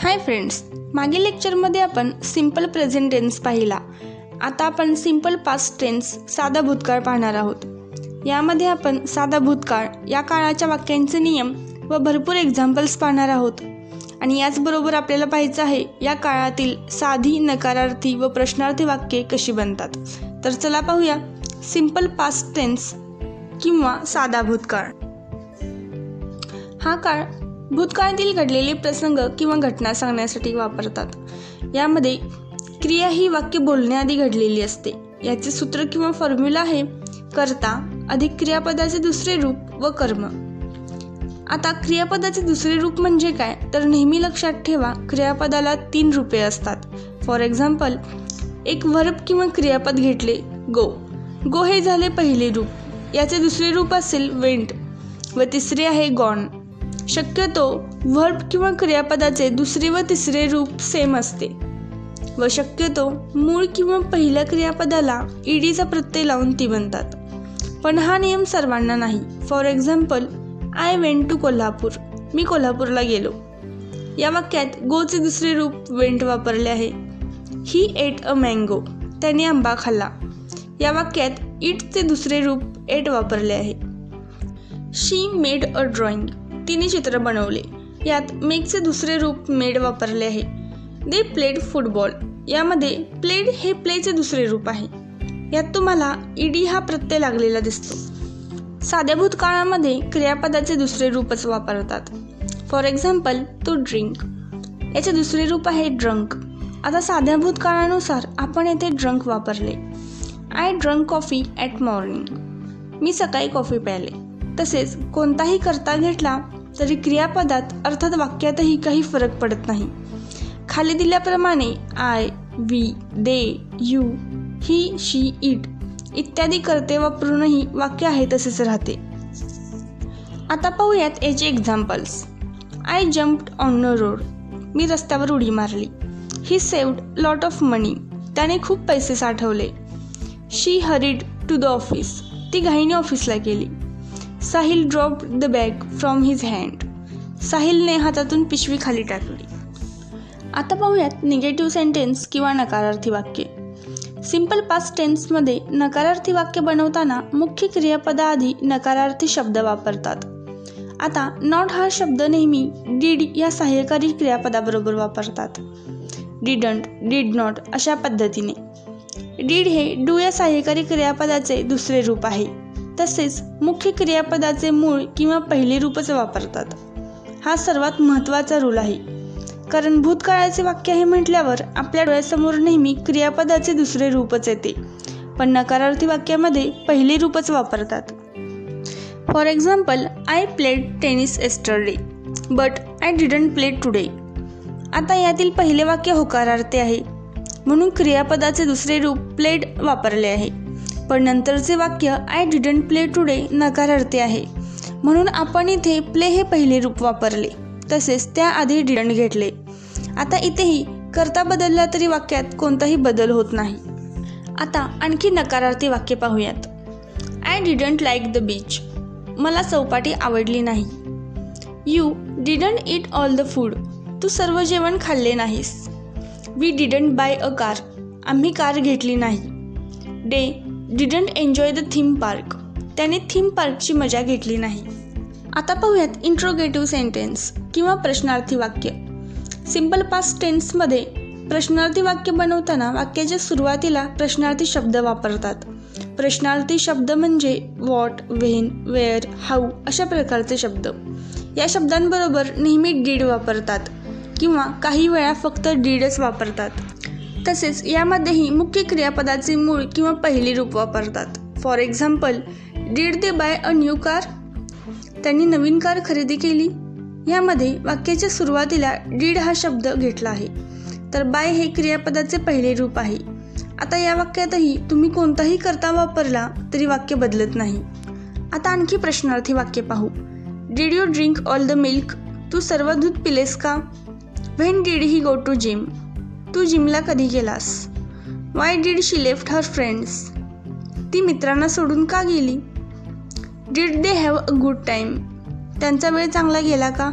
Hi friends, मागील लेक्चरमध्ये आपण सिंपल प्रेझेंट टेन्स पाहिला. आता आपण सिंपल पास्ट टेन्स साधा भूतकाळ पाहणार आहोत. यामध्ये आपण साधा भूतकाळ या काळाच्या वाक्यांचे नियम व भरपूर एक्झाम्पल्स पाहणार आहोत. आणि याचबरोबर आपल्याला पाहायचं आहे या काळातील साधी, नकारार्थी व प्रश्नार्थी वाक्ये कशी बनतात. तर चला पाहूया सिंपल पास्ट टेन्स किंवा साधा भूतकाळ. हा काळ भूतकाळातील घडलेले प्रसंग किंवा घटना सांगण्यासाठी वापरतात. यामध्ये क्रिया ही वाक्य बोलण्याआधी घडलेली असते. याचे सूत्र किंवा फॉर्म्युला आहे कर्ता अधिक क्रियापदाचे दुसरे रूप व कर्म. आता क्रियापदाचे दुसरे रूप म्हणजे काय, तर नेहमी लक्षात ठेवा क्रियापदाला 3 रूपे असतात. फॉर एक्झाम्पल, एक वर्ब किंवा क्रियापद घेतले गो. गो हे झाले पहिले रूप. याचे दुसरे रूप असेल वेंट व तिसरे आहे गॉन. शक्यतो वर्ब किंवा क्रियापदाचे दुसरे व तिसरे रूप सेम असते व शक्यतो मूळ किंवा पहिल्या क्रियापदाला ईडीचा प्रत्यय लावून ती बनतात. पण हा नियम सर्वांना नाही. For example, I went to Kolhapur. मी कोल्हापूरला गेलो. या वाक्यात गोचे दुसरे रूप वेंट वापरले आहे. ही एट अ मँगो. त्याने आंबा खाल्ला. या वाक्यात इटचे दुसरे रूप एट वापरले आहे. शी मेड अ ड्रॉइंग. तिने चित्र बनवले. यात मेकचे दुसरे रूप मेड वापरले आहे. They played football. यामध्ये प्लेड हे प्लेचे दुसरे रूप आहे. यात तुम्हाला ईडी हा प्रत्यय लागलेला दिसतो. साध्या भूतकाळामध्ये क्रियापदाचे दुसरे रूपच वापरतात. For example, to drink. याचे दुसरे रूप आहे ड्रंक. आता साध्या भूतकाळानुसार आपण येथे ड्रंक वापरले. I drunk coffee at morning. मी सकाळी कॉफी प्यायले. तसेच कोणताही कर्ता घेतला तरी क्रियापदात अर्थात वाक्यातही काही फरक पडत नाही. खाली दिल्याप्रमाणे I, we, they, you, he, she, it इत्यादी कर्ते वापरूनही वाक्य आहे तसेच राहते. आता पाहूयात याचे examples. I jumped on a road. मी रस्त्यावर उडी मारली. He saved lot of money. त्याने खूप पैसे साठवले. She hurried to the office. ती घाईने ऑफिसला गेली. Sahil dropped the bag from his hand. साहिलने हातातून पिशवी खाली टाकली. आता पाहूयात निगेटिव्ह सेंटेन्स किंवा नकारार्थी वाक्ये. सिंपल पास्ट टेन्समध्ये नकारार्थी वाक्य बनवताना मुख्य क्रियापदाआधी नकारार्थी शब्द वापरतात. आता नॉट हा शब्द नेहमी डीड या सहाय्यकारी क्रियापदाबरोबर वापरतात. डिडंट, डिड नॉट अशा पद्धतीने. डीड हे डू या सहाय्यकारी क्रियापदाचे दुसरे रूप आहे. तसेच मुख्य क्रियापदाचे मूळ किंवा पहिले रूपच वापरतात. हा सर्वात महत्त्वाचा रूल आहे, कारण भूतकाळाचे वाक्य आहे म्हटल्यावर आपल्या डोळ्यासमोर नेहमी क्रियापदाचे दुसरे रूपच येते, पण नकारार्थी वाक्यामध्ये पहिले रूपच वापरतात. For example, I played tennis yesterday but I didn't play today. आता यातील पहिले वाक्य होकारार्थी आहे म्हणून क्रियापदाचे दुसरे रूप प्लेड वापरले आहे. पण नंतरचे वाक्य आय डिडंट प्ले टुडे नकारार्थी आहे म्हणून आपण इथे प्ले हे पहिले रूप वापरले. तसेच त्याआधी डिडंट घेतले. आता इथेही कर्ता बदलला तरी वाक्यात कोणताही बदल होत नाही. आता आणखी नकारार्थी वाक्य पाहूयात. I didn't like the beach. मला चौपाटी आवडली नाही. You didn't eat all the food. तू सर्व जेवण खाल्ले नाहीस. We didn't buy a car. आम्ही कार घेतली नाही. They didn't enjoy the theme park. त्याने थीम पार्कची मजा घेतली नाही. आता पाहूयात इंट्रोगेटिव्ह सेंटेन्स किंवा प्रश्नार्थी वाक्य. सिंपल पास्ट टेन्समध्ये प्रश्नार्थी वाक्य बनवताना वाक्याच्या सुरुवातीला प्रश्नार्थी शब्द वापरतात. प्रश्नार्थी शब्द म्हणजे वॉट, व्हेन, वेअर, हाऊ अशा प्रकारचे शब्द. या शब्दांबरोबर नेहमी डीड वापरतात किंवा काही वेळा फक्त डीडच वापरतात. तसेच यामध्येही मुख्य क्रियापदाचे मूळ किंवा पहिली रूप वापरतात. For example, did they buy a new car. त्यांनी नवीन कार खरेदी केली. यामध्ये वाक्याच्या सुरुवातीला डीड हा शब्द घेतला आहे, तर बाय हे क्रियापदाचे पहिले रूप आहे. आता या वाक्यातही तुम्ही कोणताही कर्ता वापरला तरी वाक्य बदलत नाही. आता आणखी प्रश्नार्थी वाक्य पाहू. Did you drink all the milk. तू सर्व दूध पिलेस का. When did he go to gym. तू जिमला कधी गेलास. Why did she left her friends. ती मित्रांना सोडून का गेली. Did they have a good time. त्यांचा वेळ चांगला गेला का.